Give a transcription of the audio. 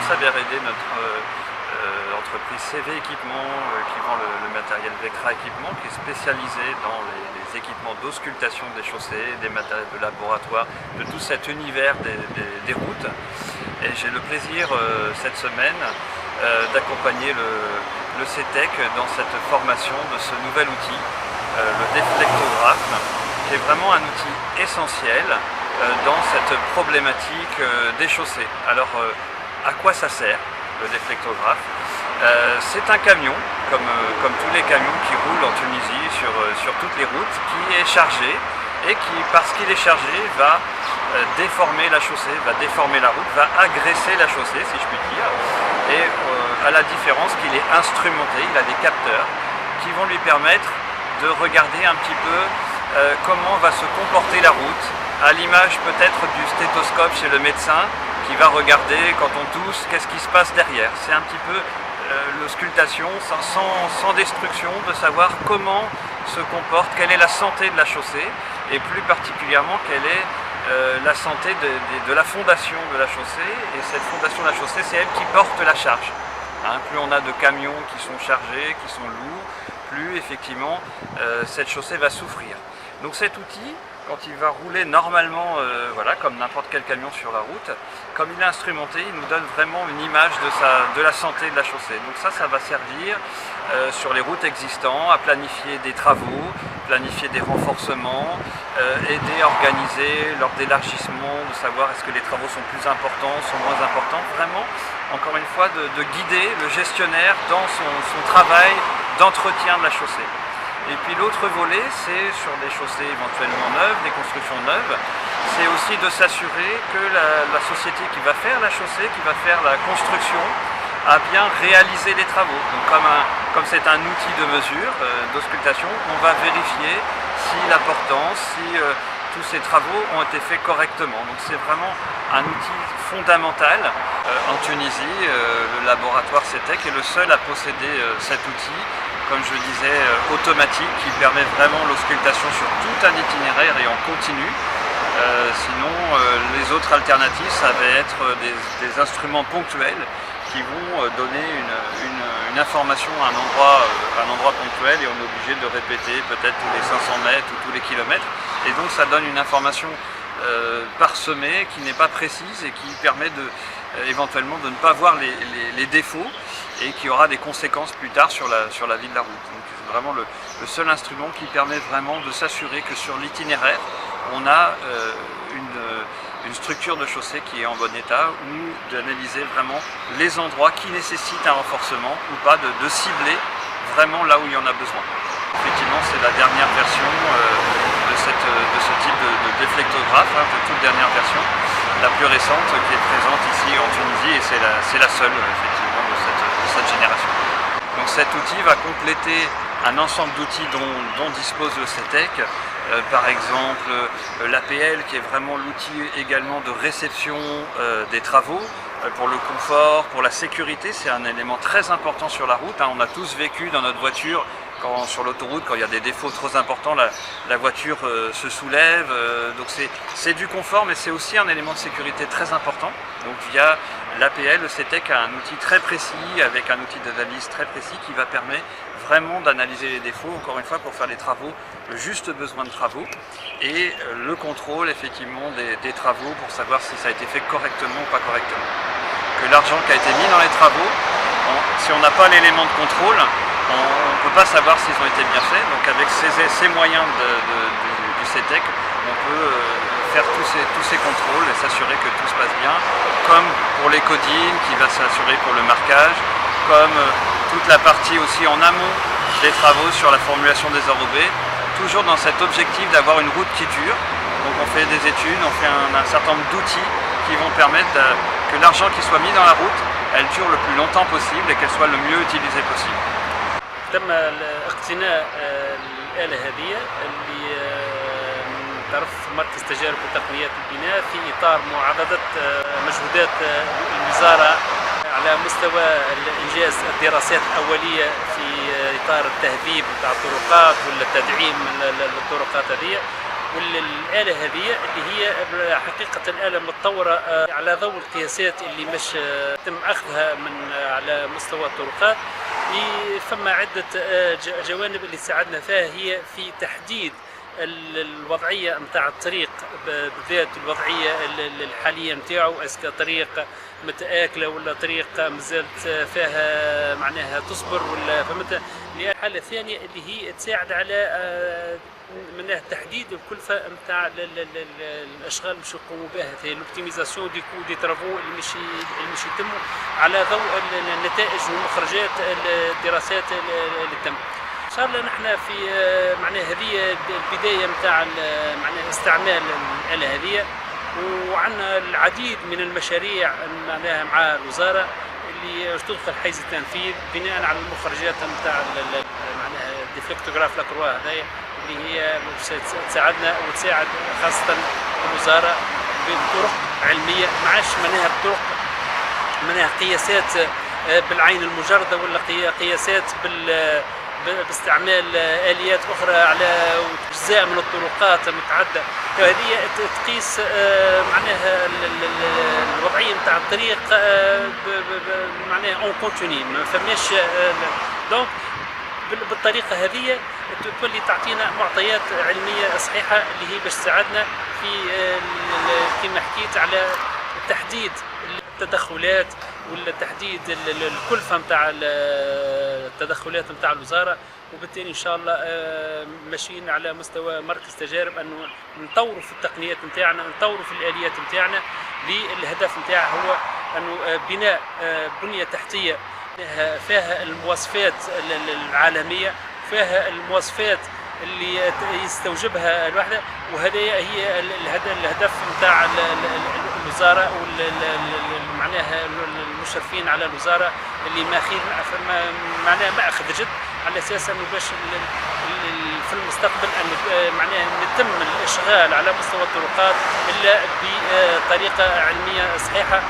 responsable R&D de notre entreprise CV Équipement qui vend le matériel Vectra Équipement, qui est spécialisé dans les équipements d'auscultation des chaussées, des matériels de laboratoire, de tout cet univers des routes. Et j'ai le plaisir cette semaine d'accompagner le CETEC dans cette formation de ce nouvel outil, le déflectographe, qui est vraiment un outil essentiel dans cette problématique des chaussées. Alors, à quoi ça sert, le déflectographe? C'est un camion, comme tous les camions qui roulent en Tunisie sur toutes les routes, qui est chargé et qui, parce qu'il est chargé, va déformer la chaussée, va déformer la route, va agresser la chaussée, si je puis dire. Et à la différence qu'il est instrumenté, il a des capteurs qui vont lui permettre de regarder un petit peu comment va se comporter la route, à l'image peut-être du stéthoscope chez le médecin qui va regarder quand on tousse, qu'est-ce qui se passe derrière. C'est un petit peu l'auscultation sans destruction, de savoir comment se comporte, quelle est la santé de la chaussée et plus particulièrement quelle est la santé de la fondation de la chaussée. Et cette fondation de la chaussée, c'est elle qui porte la charge. Hein, plus on a de camions qui sont chargés, qui sont lourds, plus effectivement cette chaussée va souffrir. Donc cet outil, quand il va rouler normalement, voilà, comme n'importe quel camion sur la route, comme il est instrumenté, il nous donne vraiment une image de la santé de la chaussée. Donc ça va servir sur les routes existantes à planifier des travaux, planifier des renforcements, aider à organiser lors d'élargissement, de savoir est-ce que les travaux sont plus importants, sont moins importants. Vraiment, encore une fois, de guider le gestionnaire dans son travail d'entretien de la chaussée. Et puis l'autre volet, c'est sur des chaussées éventuellement neuves, des constructions neuves, c'est aussi de s'assurer que la société qui va faire la chaussée, qui va faire la construction, a bien réalisé les travaux. Donc comme c'est un outil de mesure, d'auscultation, on va vérifier si la portance, si tous ces travaux ont été faits correctement. Donc c'est vraiment un outil fondamental. En Tunisie, le laboratoire CETEC est le seul à posséder cet outil, comme je le disais, automatique, qui permet vraiment l'auscultation sur tout un itinéraire et en continu. Sinon, les autres alternatives, ça va être des instruments ponctuels qui vont donner une information à un endroit ponctuel, et on est obligé de répéter peut-être tous les 500 mètres ou tous les kilomètres. Et donc ça donne une information parsemée qui n'est pas précise et qui permet éventuellement de ne pas voir les défauts, et qui aura des conséquences plus tard sur la vie de la route. Donc c'est vraiment le seul instrument qui permet vraiment de s'assurer que sur l'itinéraire, on a une structure de chaussée qui est en bon état, ou d'analyser vraiment les endroits qui nécessitent un renforcement ou pas, de cibler vraiment là où il y en a besoin. Effectivement, c'est la dernière version de ce type de déflectographe, hein, de toute dernière version, la plus récente qui est présente ici en Tunisie, et c'est la seule effectivement de cette génération. Donc cet outil va compléter un ensemble d'outils dont dispose le CETEC, par exemple l'APL, qui est vraiment l'outil également de réception des travaux, pour le confort, pour la sécurité. C'est un élément très important sur la route, hein. On a tous vécu dans notre voiture, sur l'autoroute, quand il y a des défauts trop importants, la voiture se soulève. Donc c'est du confort, mais c'est aussi un élément de sécurité très important. Donc via l'APL, le CETEC a un outil très précis, avec un outil d'analyse très précis, qui va permettre vraiment d'analyser les défauts, encore une fois, pour faire les travaux, le juste besoin de travaux, et le contrôle effectivement des travaux pour savoir si ça a été fait correctement ou pas correctement. Que l'argent qui a été mis dans les travaux, si on n'a pas l'élément de contrôle, on ne peut pas savoir s'ils ont été bien faits. Donc avec ces moyens du CETEC, on peut faire tous ces contrôles et s'assurer que tout se passe bien, comme pour les codines, qui va s'assurer pour le marquage, comme toute la partie aussi en amont des travaux sur la formulation des enrobés, toujours dans cet objectif d'avoir une route qui dure. Donc on fait des études, on fait un certain nombre d'outils qui vont permettre que l'argent qui soit mis dans la route, elle dure le plus longtemps possible et qu'elle soit le mieux utilisée possible. تم اقتناء الآلة هذه اللي تعرف مركز تجارب وتقنيات البناء في إطار معارضة مجهودات الوزارة على مستوى إنجاز الدراسات الأولية في إطار التهذيب بتاع الطرقات ولا تدعيم الطرقات هذه، والآلة هذه اللي هي حقيقة آلة متطورة على ضوء القياسات اللي مش تم أخذها من على مستوى الطرقات. فما عدة جوانب اللي ساعدنا فيها هي في تحديد الوضعية متاع الطريق، بالذات الوضعية الحالية متاعه، اسكا طريق متآكلة ولا طريق مازالت فيها معناها تصبر ولا فهمت. الحالة الثانية اللي هي تساعد على من تحديد الكلفة متاع الاشغال اللي باش يقوموا بها، الاوبتيميزاسيون دي كو دي ترافو اللي مش يتموا على ضوء النتائج ومخرجات الدراسات اللي تم. ان شاء الله نحن في معناها هذه البدايه نتاع معناها استعمال الآلة هذه، وعندنا العديد من المشاريع معناها مع الوزاره اللي تدخل حيز التنفيذ بناء على المخرجات نتاع معناها ديفلكتوغراف لاكروا هذايا اللي هي تساعدنا وتساعد خاصه الوزاره بطرق علميه، ما عادش معناها بطرق معناها قياسات بالعين المجرده ولا قياسات باستعمال آليات أخرى على أجزاء من الطرقات متعددة. هذه تقيس معناها الوضعية نتاع الطريق معناها اون كونتيني، ما فماش دونك بالطريقة هذه تولي تعطينا معطيات علمية صحيحة اللي هي باش تساعدنا في كما حكيت على تحديد التدخلات ولا تحديد الكلفة نتاع التدخلات نتاع الوزارة. وبالتالي ان شاء الله ماشيين على مستوى مركز تجارب انه نطوروا في التقنيات نتاعنا، نطوروا في الآليات نتاعنا، بالهدف نتاعها هو انه بناء بنية تحتية فيها المواصفات العالمية، فيها المواصفات اللي يستوجبها الوحدة، وهذا هي الهدف نتاع الوزارة معناها المشرفين على الوزارة اللي معناها ما أخذ جد على أساس أنه باش في المستقبل أن معناها يتم الإشغال على مستوى الطرقات إلا بطريقة علمية صحيحة